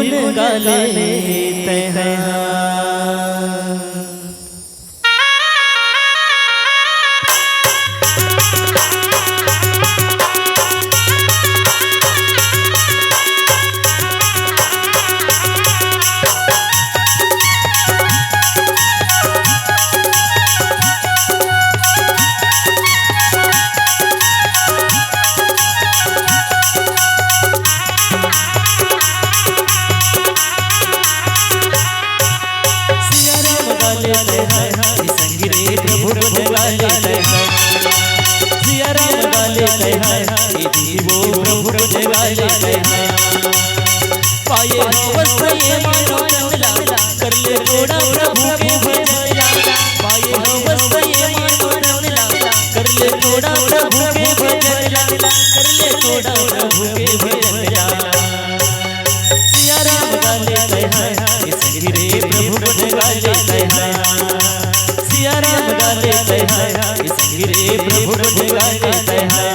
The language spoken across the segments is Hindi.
गुण गाले हैं। पाए वस्त्र ये मानो चंदला कर ले थोड़ा प्रभु के भजन। पाए वस्त्र ये मानो चंदला कर ले थोड़ा प्रभु के भजन। कर ले थोड़ा प्रभु के भजन। सिया राम गाले हैं संगिरे प्रभु गुण गाले हैं। सिया राम गाले हैं संगिरे प्रभु गुण गाले हैं।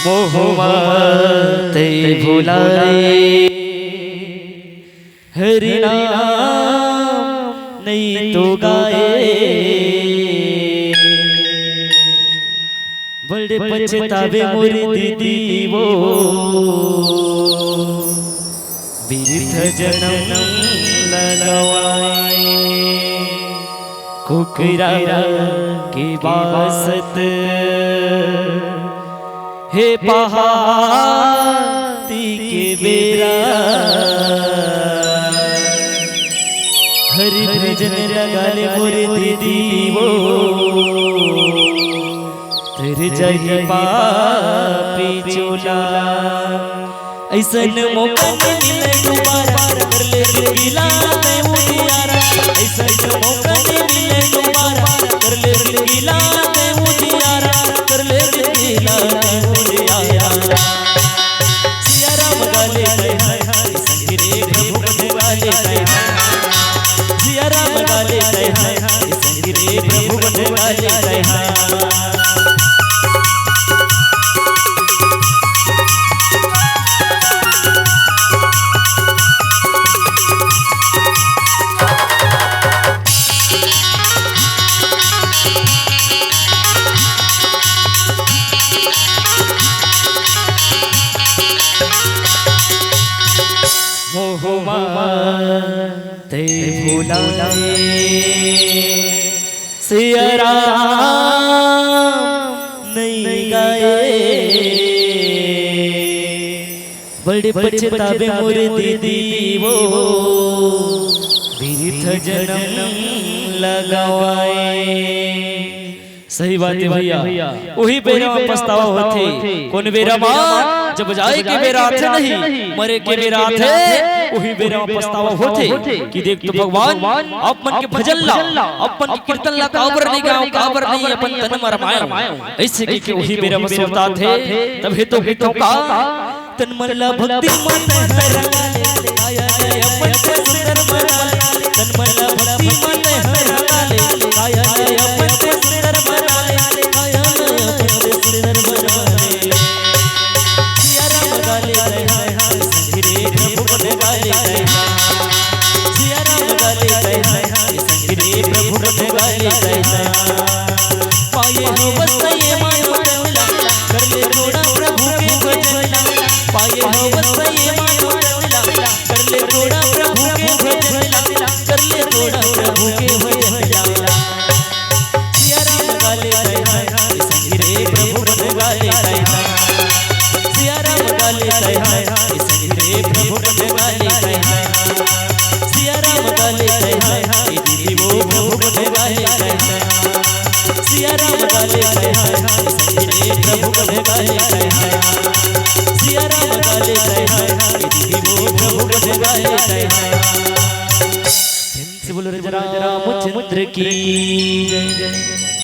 मोहमत भुलाए हरि नाम नहीं तो गाए। बड़े पछतावे मोरी दीदी वो बिरथ जन्म लगवाए। कुकरा की बासत हे पहाती के बेरा हरि भजन लगा ले मोरे दीदी वो तेरे जय पापी चोला। ऐसा मौका मिले दोबारा कर ले गिला मैं उजियारा। ऐसा मौका मिले दोबारा कर ले गिला मैं उजियारा। कर ले गिला प्रभु गुण गाले हैं। मोहमत भुलाए सिया राम नहीं गाए। बड़े पछतावे मोरे दीदी वो बिरथ जन्म लगवाए। सही बात है भैया, वही बेरा पछतावा होते। कौन बेरा मान जब जाए के बेरा थे नहीं मरे के बेरा थे। वही बेरा पछतावा होते कि देख तो भगवान अपन के भजन ला अपन के कीर्तन ला काबर नहीं गाओ काबर नहीं अपन तन मर मायो। ऐसे के वही बेरा पछता थे तब हे तो का तन मन ला भक्ति मन हर आया अपन के सुंदर मन तन मन ला भक्ति मन हर आया अपन के सुंदर मन आया अपन के सुंदर मन। सिया राम गाले हैं संगिरे प्रभु गुण गाले हैं। सिया राम गाले हैं संगिरे प्रभु गुण गाले हैं। पाए हो वस्त्र ये मानो चंदला कर ले थोड़ा प्रभु के भजन। पाए हो वस्त्र ये मानो चंदला कर ले थोड़ा प्रभु के भजन। कर ले थोड़ा प्रभु के भजन। सिया राम गाले हैं संगिरे प्रभु गुण गाले हैं। सिया राम गाले हैं संगिरे प्रभु गुण गाले हैं। सिया राम गाले हैं दीदी वो प्रभु गुण गाले हैं। सिया राम गाले हैं संगिरे प्रभु गुण गाले हैं। सिया राम गाले हैं दीदी वो प्रभु गुण गाले हैं। बोलो रामचंद्र की जय।